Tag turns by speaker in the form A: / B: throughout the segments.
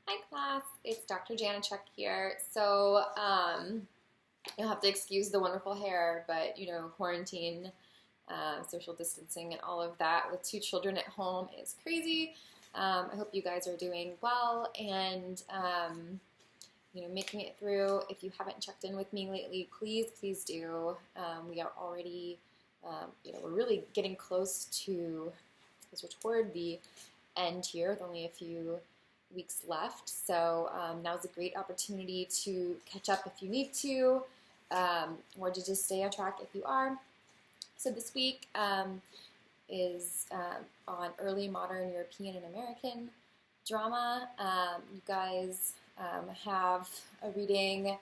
A: Hi class, it's Dr. Janachek here. So you'll have to excuse the wonderful hair, but quarantine, social distancing, and all of that with two children at home is crazy. I hope you guys are doing well and making it through. If you haven't checked in with me lately, please do. We are already, we're really getting close to, because we're toward the end here with only a few weeks left. So now's a great opportunity to catch up if you need to, or to just stay on track if you are. So this week is on early modern European and American drama. You guys have a reading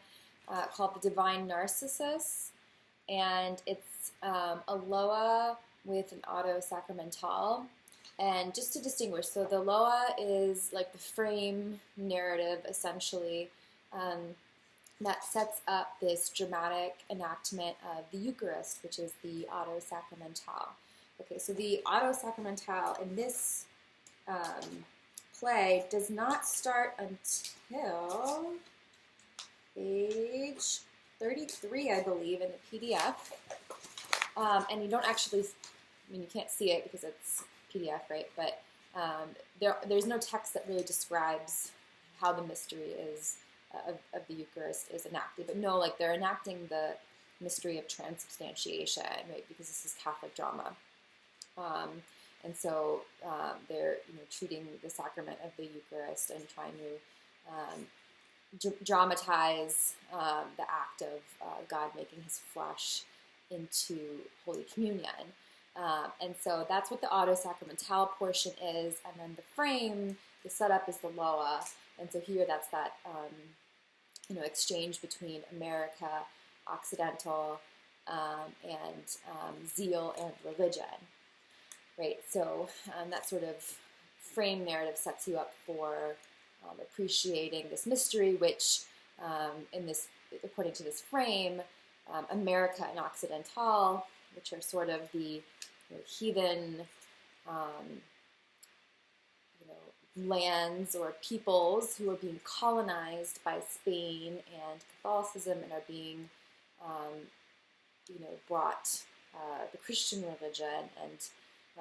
A: called The Divine Narcissus, and it's a Loa with an auto sacramental. And just to distinguish, so the Loa is like the frame narrative, essentially, that sets up this dramatic enactment of the Eucharist, which is the auto sacramental. Okay, so the auto sacramental in this play does not start until page 33, I believe, in the PDF. And you don't actually, you can't see it because it's PDF, right? But there's no text that really describes how the mystery is of the Eucharist is enacted. But no, like they're enacting the mystery of transubstantiation, right? Because this is Catholic drama, and so they're treating the sacrament of the Eucharist and trying to dramatize the act of God making His flesh into Holy Communion. And so that's what the auto sacramental portion is, and then the frame, the setup is the Loa, and so here that's that exchange between America, Occidental, and zeal and religion, right? So that sort of frame narrative sets you up for appreciating this mystery, which according to this frame, America and Occidental, which are sort of the heathen lands or peoples who are being colonized by Spain and Catholicism and are being brought the Christian religion, and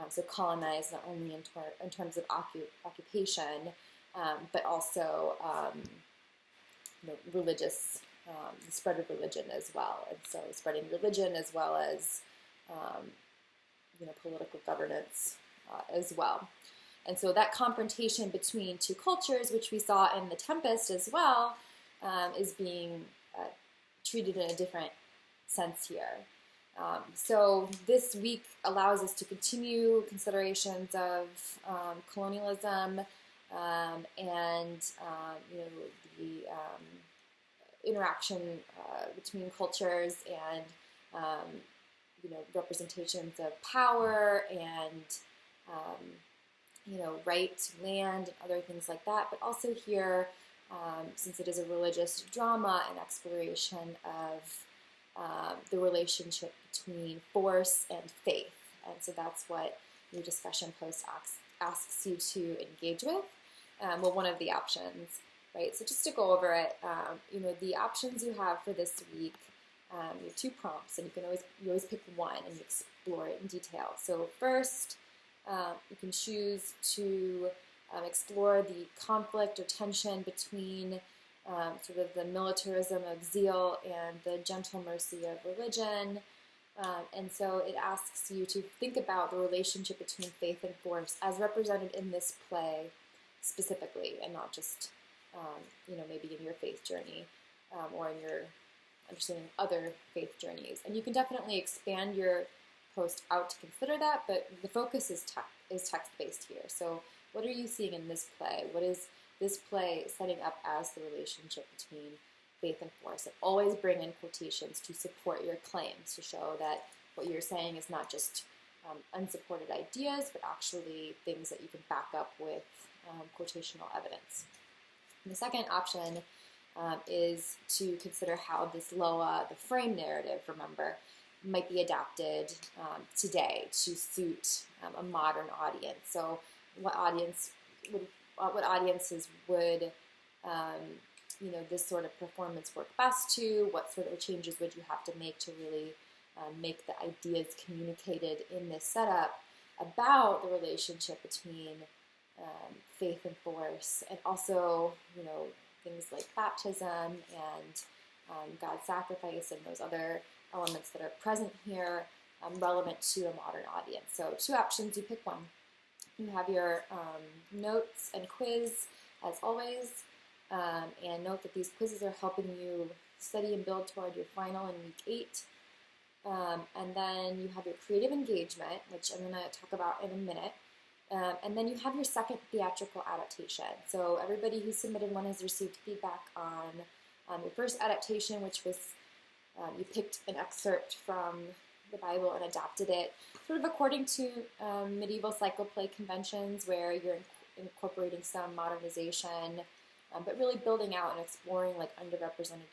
A: so colonized not only in terms of occupation, but also religious, the spread of religion as well, and so spreading religion as well as political governance as well. And so that confrontation between two cultures, which we saw in The Tempest as well, is being treated in a different sense here. So this week allows us to continue considerations of colonialism and the interaction between cultures and representations of power and right to land and other things like that, but also here, since it is a religious drama, an exploration of the relationship between force and faith. And so that's what your discussion post asks you to engage with. One of the options, right? So just to go over it, the options you have for this week, you have two prompts, and you always pick one and you explore it in detail. So first, you can choose to explore the conflict or tension between sort of the militarism of zeal and the gentle mercy of religion. And so it asks you to think about the relationship between faith and force as represented in this play specifically, and not just, maybe in your faith journey or in your understanding other faith journeys. And you can definitely expand your post out to consider that, but the focus is text-based here. So what are you seeing in this play? What is this play setting up as the relationship between faith and force? And always bring in quotations to support your claims, to show that what you're saying is not just unsupported ideas, but actually things that you can back up with quotational evidence. And the second option is to consider how this Loa, the frame narrative, remember, might be adapted today to suit a modern audience. So what audiences would this sort of performance work best to? What sort of changes would you have to make to really make the ideas communicated in this setup about the relationship between faith and force, and also, things like baptism and God's sacrifice and those other elements that are present here, relevant to a modern audience. So 2 options, you pick one. You have your notes and quiz, as always, and note that these quizzes are helping you study and build toward your final in week 8. And then you have your creative engagement, which I'm going to talk about in a minute. And then you have your second theatrical adaptation. So everybody who submitted one has received feedback on your first adaptation, which was you picked an excerpt from the Bible and adapted it sort of according to medieval cycloplay conventions, where you're incorporating some modernization, but really building out and exploring like underrepresented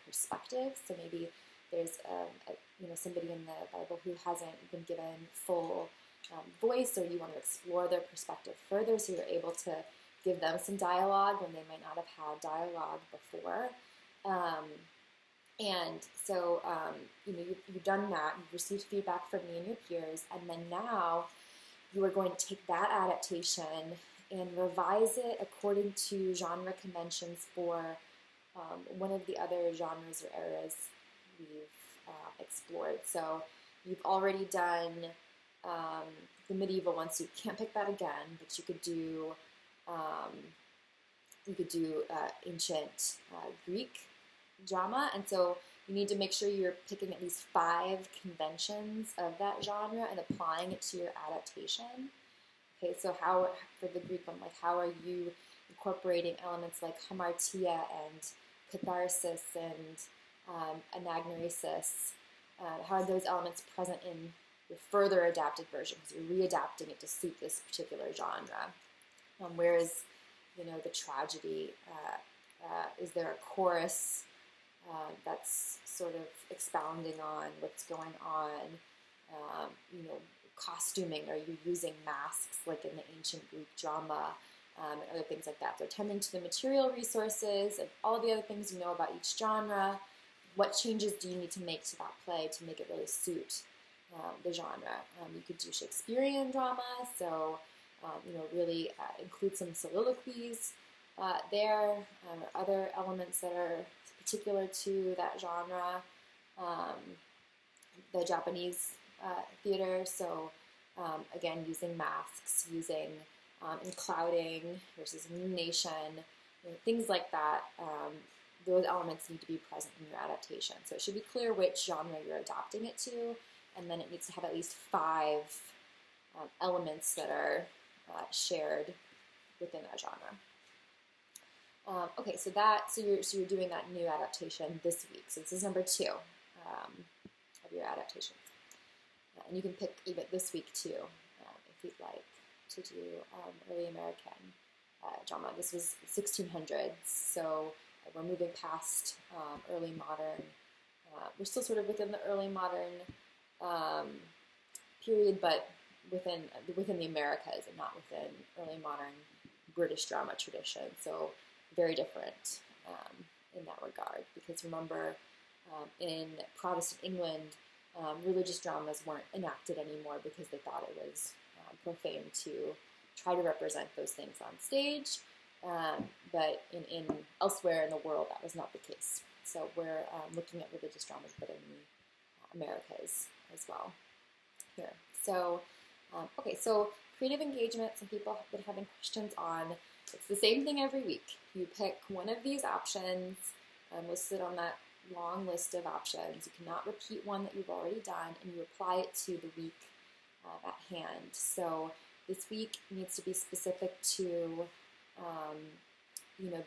A: perspectives. So maybe there's somebody in the Bible who hasn't been given full voice, or you want to explore their perspective further, so you're able to give them some dialogue when they might not have had dialogue before. And so, you've done that, you've received feedback from me and your peers, and then now you are going to take that adaptation and revise it according to genre conventions for one of the other genres or eras we've explored. So you've already done the medieval one, so you can't pick that again, but you could do ancient Greek drama, and so you need to make sure you're picking at least 5 conventions of that genre and applying it to your adaptation. Okay, so how, for the Greek one, like how are you incorporating elements like hamartia and catharsis and anagnoresis? How are those elements present in your further adapted version, because you're readapting it to suit this particular genre? Whereas, the tragedy, is there a chorus that's sort of expounding on what's going on? Costuming, are you using masks like in the ancient Greek drama, and other things like that? So attending to the material resources and all the other things you know about each genre. What changes do you need to make to that play to make it really suit the genre? You could do Shakespearean drama, so really include some soliloquies there, or other elements that are particular to that genre. The Japanese theater, so again, using masks, using enclouding versus illumination, things like that. Those elements need to be present in your adaptation. So it should be clear which genre you're adapting it to, and then it needs to have at least 5 elements that are shared within that genre. Okay, so you're doing that new adaptation this week. So this is number 2 of your adaptations, and you can pick even this week too if you'd like to do early American drama. This was 1600s, so we're moving past early modern. We're still sort of within the early modern period, but within the Americas and not within early modern British drama tradition. So very different in that regard, because remember, in Protestant England, religious dramas weren't enacted anymore because they thought it was profane to try to represent those things on stage. But in elsewhere in the world, that was not the case. So we're looking at religious dramas, but in the Americas as well here. So, okay, so creative engagement, some people have been having questions on. It's the same thing every week. You pick one of these options listed on that long list of options. You cannot repeat one that you've already done, and you apply it to the week at hand. So this week needs to be specific to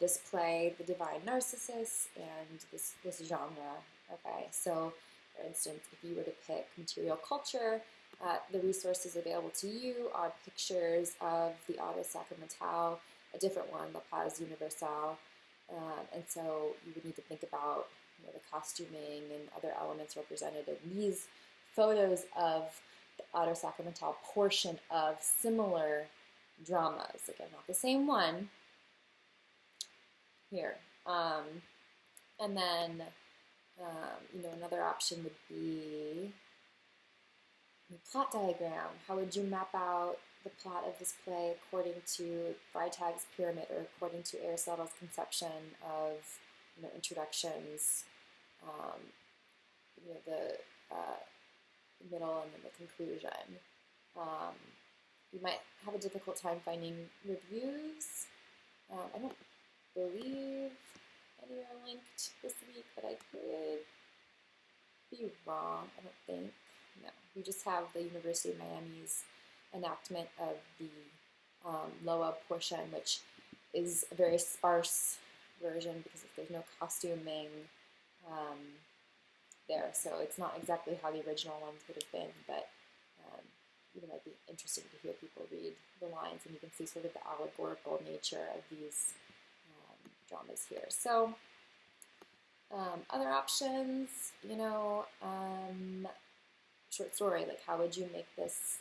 A: this play, The Divine Narcissus, and this genre. Okay, so for instance, if you were to pick material culture, the resources available to you are pictures of the Auto Sacramentale, a different one, La Paz Universal, and so you would need to think about the costuming and other elements represented in these photos of the Auto Sacramentale portion of similar dramas. Again, not the same one, here. And then, another option would be plot diagram. How would you map out the plot of this play according to Freytag's pyramid, or according to Aristotle's conception of, introductions, the middle and then the conclusion. You might have a difficult time finding reviews. I don't believe any are linked this week, but I could be wrong. I don't think. No, we just have the University of Miami's enactment of the Loa portion, which is a very sparse version because there's no costuming there, so it's not exactly how the original ones would have been, but it might be interesting to hear people read the lines, and you can see sort of the allegorical nature of these dramas here. So other options, short story, like how would you make this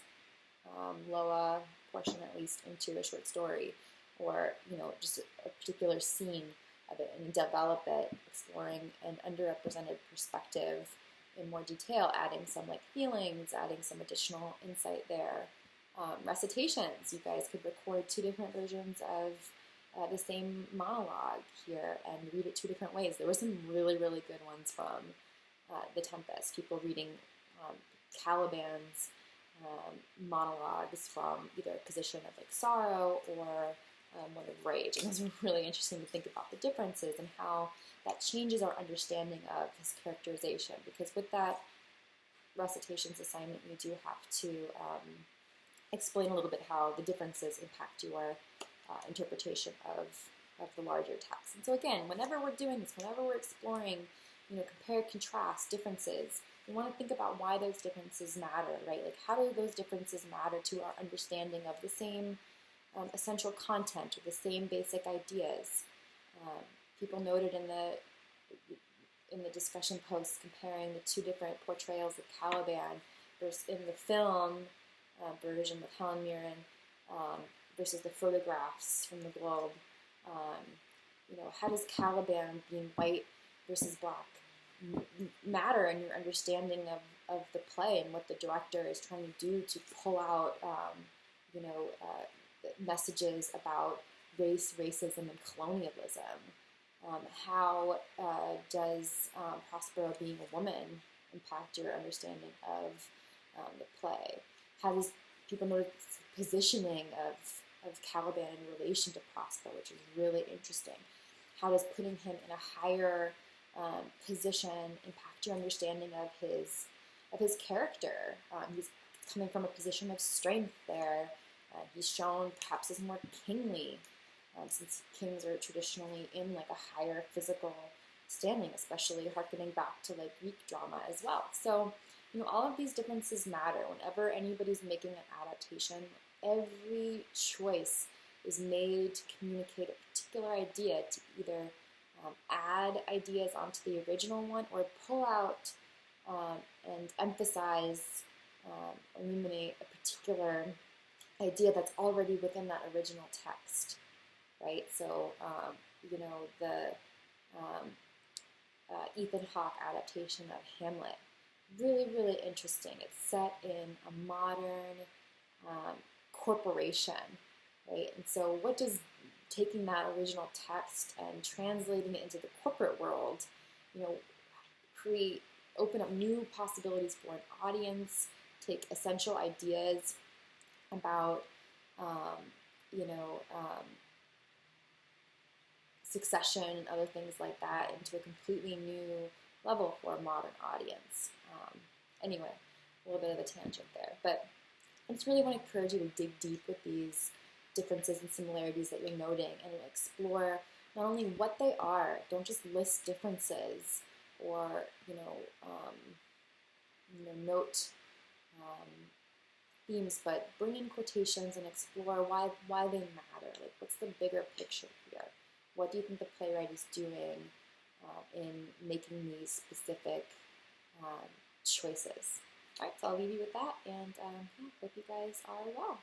A: Loa portion at least into a short story, or just a particular scene of it, and develop it, exploring an underrepresented perspective in more detail, adding some feelings, adding some additional insight there. Recitations, you guys could record 2 different versions of the same monologue here and read it 2 different ways. There were some really, really good ones from The Tempest, people reading Caliban's monologues from either a position of sorrow or one of rage. And it was really interesting to think about the differences and how that changes our understanding of his characterization, because with that recitations assignment, you do have to explain a little bit how the differences impact your interpretation of the larger text. And so again, whenever we're doing this, whenever we're exploring, compare, contrast, differences, we want to think about why those differences matter, right? How do those differences matter to our understanding of the same essential content, or the same basic ideas? People noted in the discussion posts comparing the 2 different portrayals of Caliban versus in the film version with Helen Mirren versus the photographs from the Globe. How does Caliban being white versus black matter in your understanding of the play and what the director is trying to do to pull out messages about race, racism, and colonialism? How does Prospero being a woman impact your understanding of the play? How does people notice the positioning of Caliban in relation to Prospero, which is really interesting? How does putting him in a higher position impact your understanding of his character? He's coming from a position of strength there. He's shown perhaps as more kingly, since kings are traditionally in a higher physical standing, especially harkening back to Greek drama as well. So, all of these differences matter. Whenever anybody's making an adaptation, every choice is made to communicate a particular idea, to either add ideas onto the original one or pull out and emphasize, illuminate a particular idea that's already within that original text, right? So, the Ethan Hawke adaptation of Hamlet, really, really interesting. It's set in a modern corporation, right? And so what does taking that original text and translating it into the corporate world, open up new possibilities for an audience, take essential ideas about, succession and other things like that into a completely new level for a modern audience. Anyway, a little bit of a tangent there, but I just really want to encourage you to dig deep with these differences and similarities that you're noting and explore not only what they are, don't just list differences or, note themes, but bring in quotations and explore why they matter. What's the bigger picture here? What do you think the playwright is doing in making these specific choices? All right, so I'll leave you with that, and hope you guys are well.